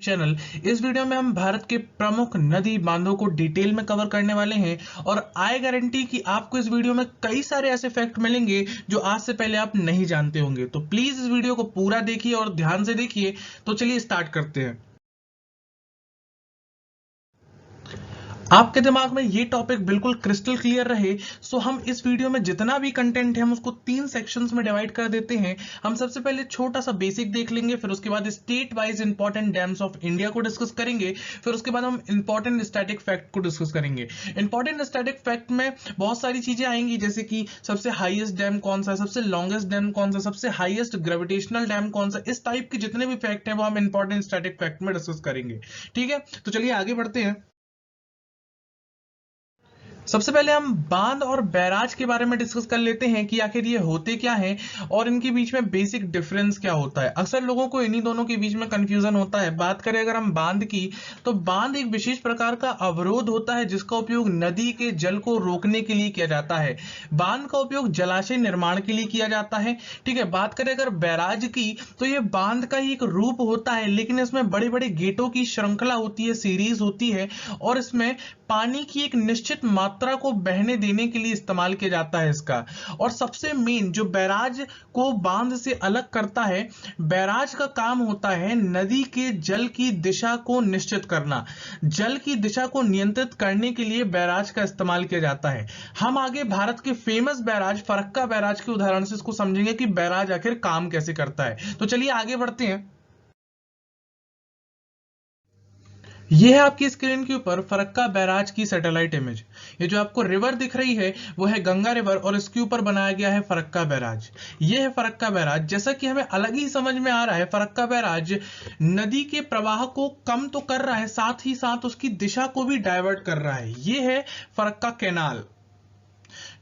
Channel. इस video में हम भारत के प्रमुख नदी बांधों को डिटेल में कवर करने वाले हैं और आई गारंटी कि आपको इस वीडियो में कई सारे ऐसे फैक्ट मिलेंगे जो आज से पहले आप नहीं जानते होंगे। तो प्लीज इस वीडियो को पूरा देखिए और ध्यान से देखिए। तो चलिए स्टार्ट करते हैं। आपके दिमाग में ये टॉपिक बिल्कुल क्रिस्टल क्लियर रहे, सो हम इस वीडियो में जितना भी कंटेंट है हम उसको 3 सेक्शंस में डिवाइड कर देते हैं। हम सबसे पहले छोटा सा बेसिक देख लेंगे, फिर उसके बाद state wise important dams of India को डिस्कस करेंगे, फिर उसके बाद हम इंपॉर्टेंट स्टैटिक फैक्ट को डिस्कस करेंगे। इंपॉर्टेंट स्टैटिक फैक्ट में बहुत सारी चीजें आएंगी, जैसे कि सबसे हाईएस्ट डैम कौन सा है, सबसे लॉन्गेस्ट डैम कौन सा, सबसे हाईएस्ट ग्रेविटेशनल डैम कौन सा। इस टाइप के जितने भी फैक्ट हैं वो हम इंपॉर्टेंट स्टैटिक फैक्ट में डिस्कस करेंगे। ठीक है, तो चलिए आगे बढ़ते हैं। सबसे पहले हम बांध और बैराज के बारे में डिस्कस कर लेते हैं कि आखिर ये होते क्या हैं और इनके बीच में बेसिक डिफरेंस क्या होता है। अक्सर लोगों को इन्हीं दोनों के बीच में कंफ्यूजन होता है। बात करें अगर हम बांध की, तो बांध एक विशेष प्रकार का अवरोध होता है जिसका उपयोग नदी के जल को रोकने के लिए किया जाता है। बांध का उपयोग जलाशय निर्माण के लिए किया जाता है। ठीक है, बात करें अगर बैराज की, तो ये बांध का ही एक रूप होता है, लेकिन इसमें बड़े बड़े गेटों की श्रृंखला होती है, सीरीज होती है, और इसमें पानी की एक निश्चित मात्रा को बहने देने के लिए इस्तेमाल किया जाता है इसका। और सबसे मेन जो बैराज को बांध से अलग करता है, बैराज का काम होता है नदी के जल की दिशा को निश्चित करना। जल की दिशा को नियंत्रित करने के लिए बैराज का इस्तेमाल किया जाता है। हम आगे भारत के फेमस बैराज फरक्का बैराज के उदाहरण से इसको समझेंगे कि बैराज आखिर काम कैसे करता है। तो चलिए आगे बढ़ते हैं। ये है आपकी स्क्रीन के ऊपर फरक्का बैराज की सैटेलाइट इमेज। ये जो आपको रिवर दिख रही है वो है गंगा रिवर और इसके ऊपर बनाया गया है फरक्का बैराज। ये है फरक्का बैराज। जैसा कि हमें अलग ही समझ में आ रहा है, फरक्का बैराज नदी के प्रवाह को कम तो कर रहा है, साथ ही साथ उसकी दिशा को भी डाइवर्ट कर रहा है। ये है फरक्का कैनाल,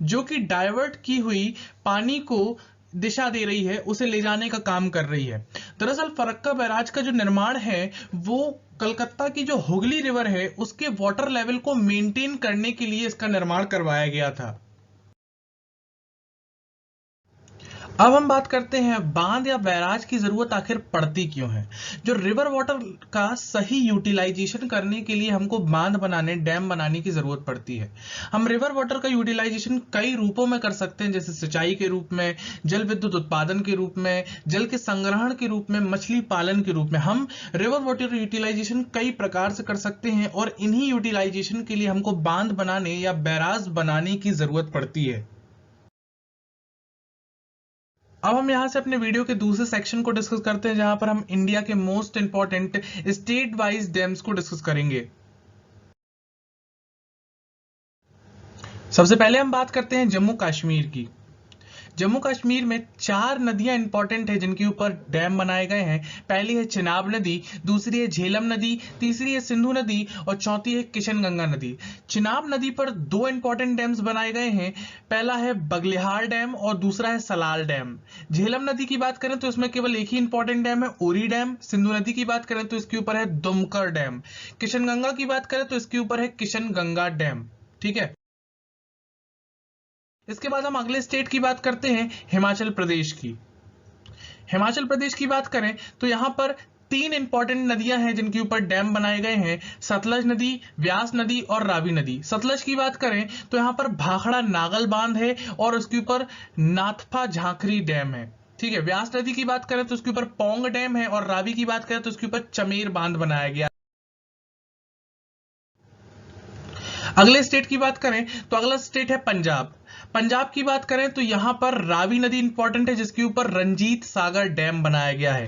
जो कि डाइवर्ट की हुई पानी को दिशा दे रही है, उसे ले जाने का काम कर रही है। दरअसल फरक्का बैराज का जो निर्माण है वो कलकत्ता की जो हुगली रिवर है उसके वाटर लेवल को मेंटेन करने के लिए इसका निर्माण करवाया गया था। अब हम बात करते हैं बांध या बैराज की जरूरत आखिर पड़ती क्यों है। जो रिवर वाटर का सही यूटिलाइजेशन करने के लिए हमको बांध बनाने, डैम बनाने की जरूरत पड़ती है। हम रिवर वाटर का यूटिलाइजेशन कई रूपों में कर सकते हैं, जैसे सिंचाई के रूप में, जल विद्युत उत्पादन के रूप में, जल के संग्रहण के रूप में, मछली पालन के रूप में। हम रिवर वाटर यूटिलाइजेशन कई प्रकार से कर सकते हैं और इन्हीं यूटिलाइजेशन के लिए हमको बांध बनाने या बैराज बनाने की जरूरत पड़ती है। अब हम यहां से अपने वीडियो के दूसरे सेक्शन को डिस्कस करते हैं, जहां पर हम इंडिया के most important state wise dams को डिस्कस करेंगे। सबसे पहले हम बात करते हैं जम्मू कश्मीर की। जम्मू कश्मीर में 4 नदियां इंपॉर्टेंट है जिनके ऊपर डैम बनाए गए हैं। पहली है चिनाब नदी, दूसरी है झेलम नदी, तीसरी है सिंधु नदी और चौथी है किशनगंगा नदी। चिनाब नदी पर 2 इंपॉर्टेंट डैम्स बनाए गए हैं। पहला है बगलिहार डैम और दूसरा है सलाल डैम। झेलम नदी की बात करें तो इसमें केवल एक ही इंपॉर्टेंट डैम है, उरी डैम। सिंधु नदी की बात करें तो इसके ऊपर है दुमकर डैम। किशनगंगा की बात करें तो इसके ऊपर है किशनगंगा डैम। ठीक है, इसके बाद हम अगले स्टेट की बात करते हैं, हिमाचल प्रदेश की। हिमाचल प्रदेश की बात करें तो यहां पर 3 इंपॉर्टेंट नदियां हैं जिनके ऊपर डैम बनाए गए हैं, सतलज नदी, व्यास नदी और रावी नदी। सतलज की बात करें तो यहां पर भाखड़ा नागल बांध है और उसके ऊपर नाथपा झांकरी डैम है। ठीक है, व्यास नदी की बात करें तो उसके ऊपर पौंग डैम है और रावी की बात करें तो उसके ऊपर चमेर बांध बनाया गया। अगले स्टेट की बात करें तो अगला स्टेट है पंजाब। पंजाब की बात करें तो यहां पर रावी नदी इंपॉर्टेंट है जिसके ऊपर रंजीत सागर डैम बनाया गया है।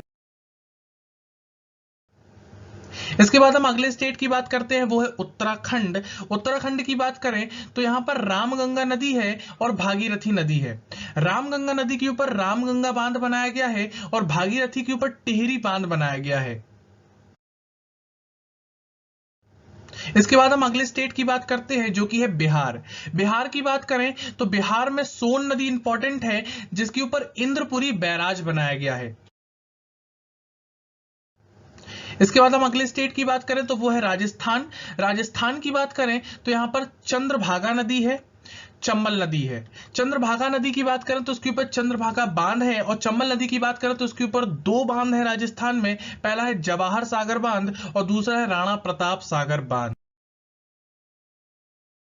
इसके बाद हम अगले स्टेट की बात करते हैं, वो है उत्तराखंड। उत्तराखंड की बात करें तो यहां पर रामगंगा नदी है और भागीरथी नदी है। रामगंगा नदी के ऊपर रामगंगा बांध बनाया गया है और भागीरथी के ऊपर टिहरी बांध बनाया गया है। इसके बाद हम अगले स्टेट की बात करते हैं जो कि है बिहार। बिहार की बात करें तो बिहार में सोन नदी इंपॉर्टेंट है जिसके ऊपर इंद्रपुरी बैराज बनाया गया है। इसके बाद हम अगले स्टेट की बात करें तो वो है राजस्थान। राजस्थान की बात करें तो यहां पर चंद्रभागा नदी है। चंबल नदी है। चंद्रभागा नदी की बात करें तो उसके ऊपर चंद्रभागा बांध है, और चंबल नदी की बात करें तो उसके ऊपर दो बांध है राजस्थान में। पहला है जवाहर सागर बांध और दूसरा है राणा प्रताप सागर बांध।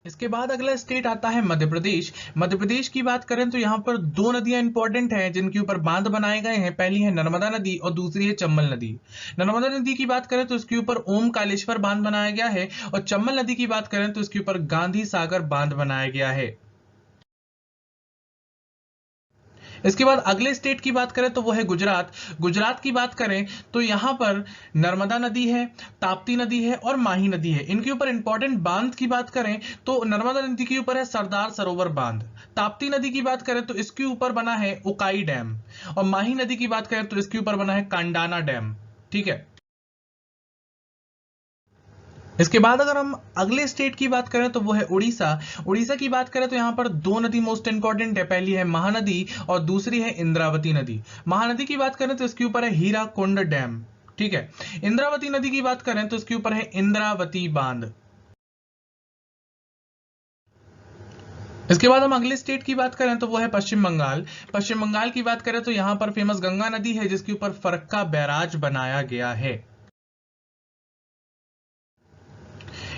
इसके बाद अगला स्टेट आता है मध्य प्रदेश। मध्य प्रदेश की बात करें तो यहाँ पर दो नदियां इंपॉर्टेंट हैं जिनके ऊपर बांध बनाए गए हैं। पहली है नर्मदा नदी और दूसरी है चंबल नदी। नर्मदा नदी की बात करें तो उसके ऊपर ओमकालेश्वर बांध बनाया गया है, और चंबल नदी की बात करें तो उसके ऊपर गांधी सागर बांध बनाया गया है। इसके बाद अगले स्टेट की बात करें तो वो है गुजरात। गुजरात की बात करें तो यहां पर नर्मदा नदी है, ताप्ती नदी है और माही नदी है। इनके ऊपर इंपॉर्टेंट बांध की बात करें तो नर्मदा नदी के ऊपर है सरदार सरोवर बांध। ताप्ती नदी की बात करें तो इसके ऊपर बना है उकाई डैम, और माही नदी की बात करें तो इसके ऊपर बना है कांडाना डैम। ठीक है। इसके बाद अगर हम अगले स्टेट की बात करें तो वो है उड़ीसा। उड़ीसा की बात करें तो यहाँ पर दो नदी मोस्ट इंपॉर्टेंट है। पहली है महानदी और दूसरी है इंद्रावती नदी। महानदी की बात करें तो इसके ऊपर है हीराकुंड डैम। ठीक है। इंद्रावती नदी की बात करें तो इसके ऊपर है इंद्रावती बांध। इसके बाद हम अगले स्टेट की बात करें तो वो है पश्चिम बंगाल। पश्चिम बंगाल की बात करें तो यहाँ पर फेमस गंगा नदी है जिसके ऊपर फरक्का बैराज बनाया गया है।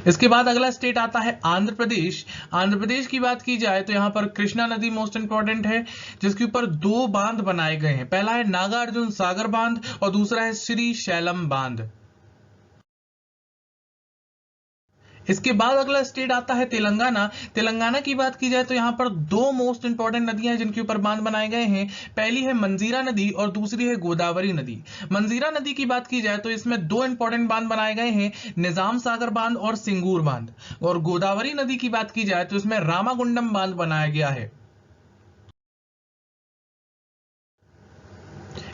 इसके बाद अगला स्टेट आता है आंध्र प्रदेश। आंध्र प्रदेश की बात की जाए तो यहाँ पर कृष्णा नदी मोस्ट इंपॉर्टेंट है जिसके ऊपर दो बांध बनाए गए हैं। पहला है नागार्जुन सागर बांध और दूसरा है श्री शैलम बांध। इसके बाद अगला स्टेट आता है तेलंगाना। तेलंगाना की बात की जाए तो यहाँ पर दो मोस्ट इंपॉर्टेंट नदियां हैं जिनके ऊपर बांध बनाए गए हैं। पहली है मंजीरा नदी और दूसरी है गोदावरी नदी। मंजीरा नदी की बात की जाए तो इसमें दो इंपॉर्टेंट बांध बनाए गए हैं, निजाम सागर बांध और सिंगूर बांध। और गोदावरी नदी की बात की जाए तो इसमें रामागुंडम बांध बनाया गया है।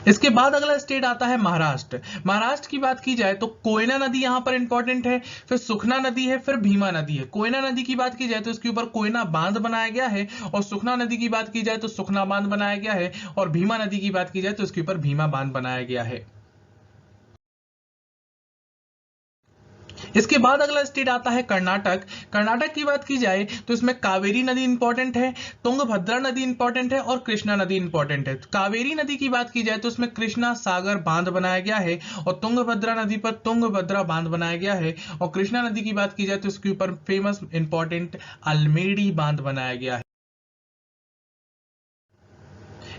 इसके बाद अगला स्टेट आता है महाराष्ट्र। महाराष्ट्र की बात की जाए तो कोयना नदी यहां पर इंपॉर्टेंट है, फिर सुखना नदी है, फिर भीमा नदी है। कोयना नदी की बात की जाए तो इसके ऊपर कोयना बांध बनाया गया है, और सुखना नदी की बात की जाए तो सुखना बांध बनाया गया है, और भीमा नदी की बात की जाए तो इसके ऊपर भीमा बांध बनाया गया है। इसके बाद अगला स्टेट आता है कर्नाटक। कर्नाटक की बात की जाए तो इसमें कावेरी नदी इंपॉर्टेंट है, तुंगभद्रा नदी इंपॉर्टेंट है और कृष्णा नदी इंपॉर्टेंट है। कावेरी नदी की बात की जाए तो इसमें कृष्णा सागर बांध बनाया गया है, और तुंगभद्रा नदी पर तुंगभद्रा बांध बनाया गया है, और कृष्णा नदी की बात की जाए तो इसके ऊपर फेमस इंपॉर्टेंट अल्मेडी बांध बनाया गया है।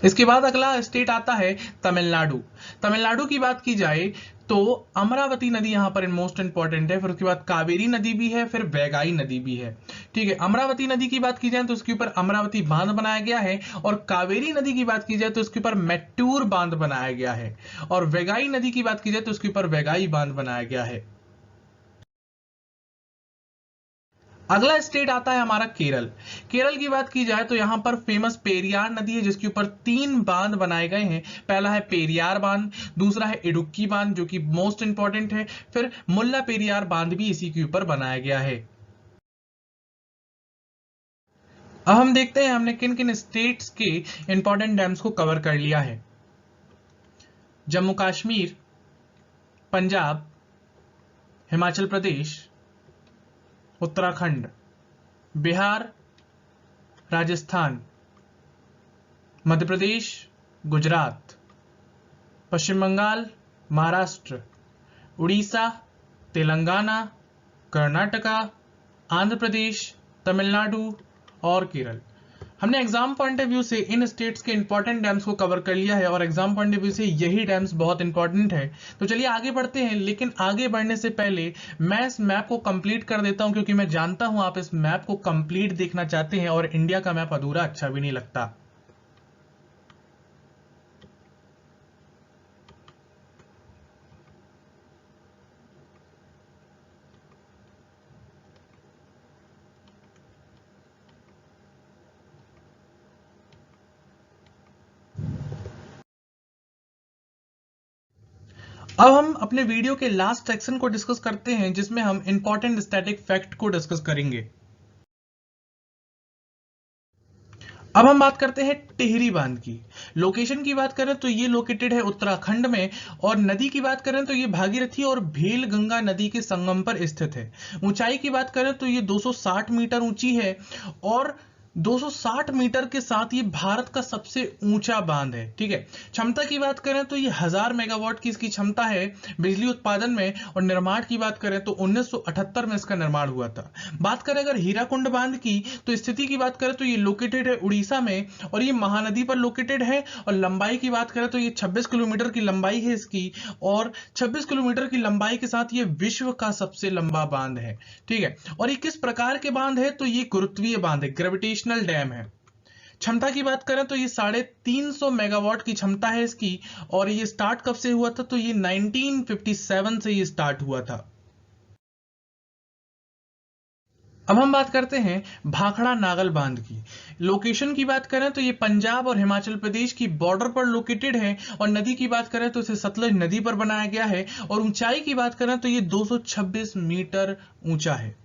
इसके बाद अगला स्टेट आता है तमिलनाडु। तमिलनाडु की बात की जाए तो अमरावती नदी यहां पर मोस्ट इंपॉर्टेंट है, फिर उसके बाद कावेरी नदी भी है, फिर वैगाई नदी भी है। ठीक है। अमरावती नदी की बात की जाए तो उसके ऊपर अमरावती बांध बनाया गया है, और कावेरी नदी की बात की जाए तो उसके ऊपर मेट्टूर बांध बनाया गया है, और वैगाई नदी की बात की जाए तो उसके ऊपर वैगाई बांध बनाया गया है। अगला स्टेट आता है हमारा केरल। केरल की बात की जाए तो यहां पर फेमस पेरियार नदी है जिसके ऊपर तीन बांध बनाए गए हैं। पहला है पेरियार बांध, दूसरा है इडुक्की बांध जो कि मोस्ट इंपॉर्टेंट है, फिर मुल्ला पेरियार बांध भी इसी के ऊपर बनाया गया है। अब हम देखते हैं हमने किन किन स्टेट्स के इंपॉर्टेंट डैम्स को कवर कर लिया है। जम्मू कश्मीर, पंजाब, हिमाचल प्रदेश, उत्तराखंड, बिहार, राजस्थान, मध्य प्रदेश, गुजरात, पश्चिम बंगाल, महाराष्ट्र, उड़ीसा, तेलंगाना, कर्नाटका, आंध्र प्रदेश, तमिलनाडु और केरल। हमने एग्जाम पॉइंट ऑफ व्यू से इन स्टेट्स के इंपॉर्टेंट डैम्स को कवर कर लिया है, और एग्जाम पॉइंट ऑफ व्यू से यही डैम्स बहुत इंपॉर्टेंट है। तो चलिए आगे बढ़ते हैं, लेकिन आगे बढ़ने से पहले मैं इस मैप को कंप्लीट कर देता हूं, क्योंकि मैं जानता हूं आप इस मैप को कंप्लीट देखना चाहते हैं, और इंडिया का मैप अधूरा अच्छा भी नहीं लगता। अब हम अपने वीडियो के लास्ट सेक्शन को डिस्कस करते हैं जिसमें हम इंपॉर्टेंट स्टैटिक फैक्ट को डिस्कस करेंगे। अब हम बात करते हैं टिहरी बांध की। लोकेशन की बात करें तो ये लोकेटेड है उत्तराखंड में, और नदी की बात करें तो ये भागीरथी और भेल गंगा नदी के संगम पर स्थित है। ऊंचाई की बात करें तो ये 260 मीटर ऊंची है, और 260 मीटर के साथ ये भारत का सबसे ऊंचा बांध है। ठीक है, क्षमता की बात करें तो ये 1000 मेगावाट की इसकी क्षमता है बिजली उत्पादन में, और निर्माण की बात करें तो 1978 में इसका निर्माण हुआ था। बात करें अगर हीराकुंड बांध की, तो स्थिति की बात करें तो ये लोकेटेड है उड़ीसा में, और ये महानदी पर लोकेटेड है। और लंबाई की बात करें तो ये 26 किलोमीटर की लंबाई है इसकी, और 26 किलोमीटर की लंबाई के साथ ये विश्व का सबसे लंबा बांध है। ठीक है, और ये किस प्रकार के बांध है, तो ये गुरुत्वीय बांध है, ग्रेविटेशनल डैम है। क्षमता की बात करें तो ये 350 मेगावाट की क्षमता है इसकी, और ये स्टार्ट कब से हुआ था, तो ये 1957 से ये स्टार्ट हुआ था। अब हम बात करते हैं भाखड़ा नागल बांध की। लोकेशन की बात करें तो ये पंजाब और हिमाचल प्रदेश की बॉर्डर पर लोकेटेड है, और नदी की बात करें तो इसे सतलज नदी पर बनाया गया है, और ऊंचाई की बात करें तो ये 226 मीटर ऊंचा है।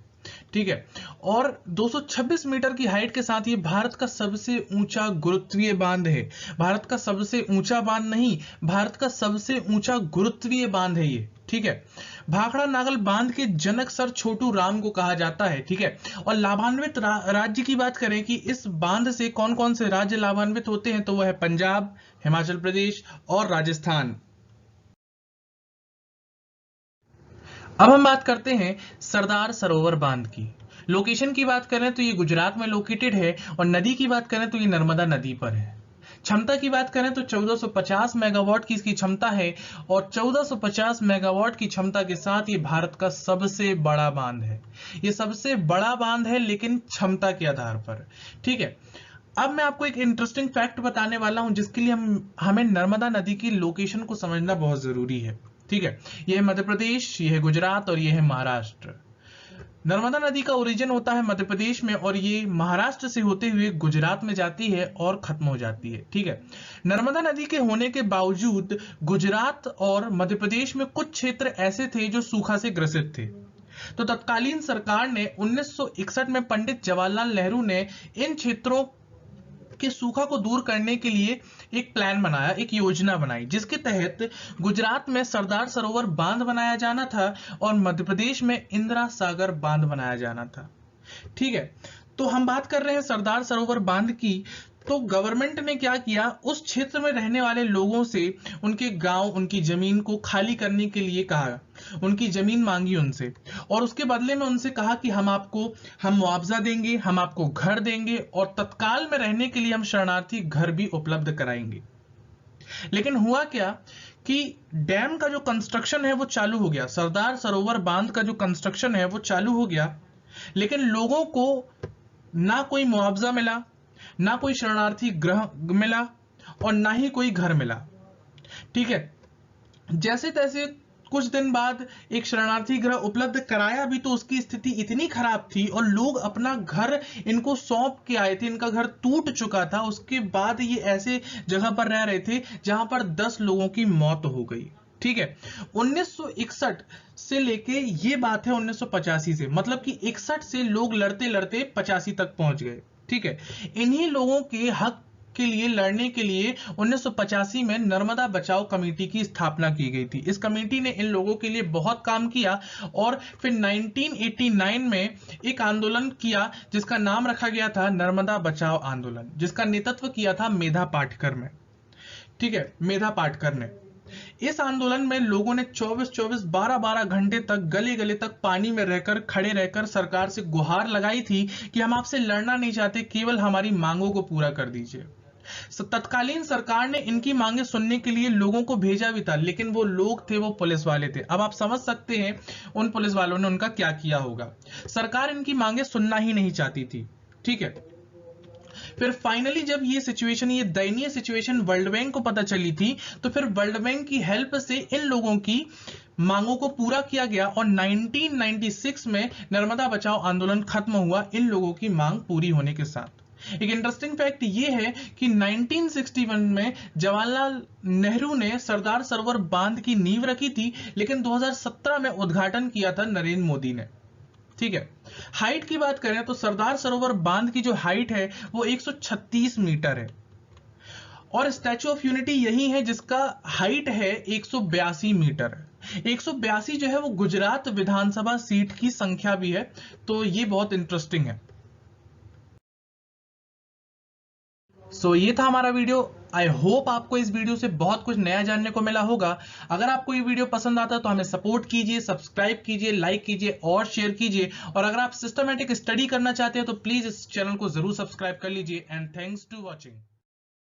ठीक है, और 226 मीटर की हाइट के साथ ये भारत का सबसे ऊंचा गुरुत्वीय बांध है। भारत का सबसे ऊंचा बांध नहीं, भारत का सबसे ऊंचा गुरुत्वीय बांध है ये। ठीक है, भाखड़ा नागल बांध के जनक सर छोटू राम को कहा जाता है। ठीक है, और लाभान्वित राज्य की बात करें कि इस बांध से कौन कौन से राज्य लाभान्वित होते हैं, तो वह है पंजाब, हिमाचल प्रदेश और राजस्थान। अब हम बात करते हैं सरदार सरोवर बांध की। लोकेशन की बात करें तो ये गुजरात में लोकेटेड है, और नदी की बात करें तो ये नर्मदा नदी पर है। क्षमता की बात करें तो 1450 मेगावाट की इसकी क्षमता है, और 1450 मेगावाट की क्षमता के साथ ये भारत का सबसे बड़ा बांध है। ये सबसे बड़ा बांध है लेकिन क्षमता के आधार पर। ठीक है, अब मैं आपको एक इंटरेस्टिंग फैक्ट बताने वाला हूं, जिसके लिए हमें नर्मदा नदी की लोकेशन को समझना बहुत जरूरी है। ठीक है, यह है मध्य प्रदेश, यह है गुजरात और यह है महाराष्ट्र। नर्मदा नदी का ओरिजिन होता है मध्य प्रदेश में, और ये महाराष्ट्र से होते हुए गुजरात में जाती है और खत्म हो जाती है। ठीक है, नर्मदा नदी के होने के बावजूद गुजरात और मध्य प्रदेश में कुछ क्षेत्र ऐसे थे जो सूखा से ग्रसित थे। तो तत्कालीन सरकार ने 1961 में पंडित जवाहरलाल नेहरू ने इन क्षेत्रों के सूखा को दूर करने के लिए एक प्लान बनाया, एक योजना बनाई, जिसके तहत गुजरात में सरदार सरोवर बांध बनाया जाना था, और मध्य प्रदेश में इंदिरा सागर बांध बनाया जाना था। ठीक है, तो हम बात कर रहे हैं सरदार सरोवर बांध की। तो गवर्नमेंट ने क्या किया, उस क्षेत्र में रहने वाले लोगों से उनके गांव, उनकी जमीन को खाली करने के लिए कहा, उनकी जमीन मांगी उनसे, और उसके बदले में उनसे कहा कि हम मुआवजा देंगे, हम आपको घर देंगे, और तत्काल में रहने के लिए हम शरणार्थी घर भी उपलब्ध कराएंगे। लेकिन हुआ क्या कि डैम का जो कंस्ट्रक्शन है वो चालू हो गया, सरदार सरोवर बांध का जो कंस्ट्रक्शन है वो चालू हो गया, लेकिन लोगों को ना कोई मुआवजा मिला, ना कोई शरणार्थी गृह मिला, और ना ही कोई घर मिला। ठीक है, जैसे तैसे कुछ दिन बाद एक शरणार्थी गृह उपलब्ध कराया भी, तो उसकी स्थिति इतनी खराब थी और लोग अपना घर इनको सौंप के आए थे, इनका घर टूट चुका था। उसके बाद ये ऐसे जगह पर रह रहे थे जहां पर 10 लोगों की मौत हो गई। ठीक है, 1961 से लेके ये बात है 1985 से, मतलब कि 61 से लोग लड़ते लड़ते 85 तक पहुंच गए। ठीक है, इन्हीं लोगों के हक के लिए लड़ने के लिए 1985 में नर्मदा बचाओ कमेटी की स्थापना की गई थी। इस कमेटी ने इन लोगों के लिए बहुत काम किया, और फिर 1989 में एक आंदोलन किया जिसका नाम रखा गया था नर्मदा बचाओ आंदोलन, जिसका नेतृत्व किया था मेधा पाटकर ने। ठीक है, मेधा पाटकर ने। इस आंदोलन में लोगों ने 24-24, 12-12 घंटे तक गले गले तक पानी में रहकर, खड़े रहकर सरकार से गुहार लगाई थी कि हम आपसे लड़ना नहीं चाहते, केवल हमारी मांगों को पूरा कर दीजिए। तत्कालीन सरकार ने इनकी मांगे सुनने के लिए लोगों को भेजा भी था, लेकिन वो लोग थे, वो पुलिस वाले थे। अब आप समझ सकते हैं उन पुलिस वालों ने उनका क्या किया होगा। सरकार इनकी मांगे सुनना ही नहीं चाहती थी। ठीक है, फिर फाइनली जब ये दयनीय सिचुएशन वर्ल्ड बैंक को पता चली थी, तो फिर वर्ल्ड बैंक की हेल्प से इन लोगों की मांगों को पूरा किया गया, और 1996 में नर्मदा बचाओ आंदोलन खत्म हुआ इन लोगों की मांग पूरी होने के साथ। एक इंटरेस्टिंग फैक्ट ये है कि 1961 में जवाहरलाल नेहरू ने सरदार सरोवर बांध की नींव रखी थी, लेकिन 2017 में उद्घाटन किया था नरेंद्र मोदी ने। ठीक है, हाइट की बात करें तो सरदार सरोवर बांध की जो हाइट है वो 136 मीटर है, और स्टैच्यू ऑफ यूनिटी यही है जिसका हाइट है 182 मीटर। 182 जो है वो गुजरात विधानसभा सीट की संख्या भी है, तो ये बहुत इंटरेस्टिंग है। सो ये था हमारा वीडियो। आई होप आपको इस वीडियो से बहुत कुछ नया जानने को मिला होगा। अगर आपको ये वीडियो पसंद आता है तो हमें सपोर्ट कीजिए, सब्सक्राइब कीजिए, लाइक कीजिए और शेयर कीजिए। और अगर आप सिस्टमैटिक स्टडी करना चाहते हैं तो प्लीज इस चैनल को जरूर सब्सक्राइब कर लीजिए। And thanks to watching.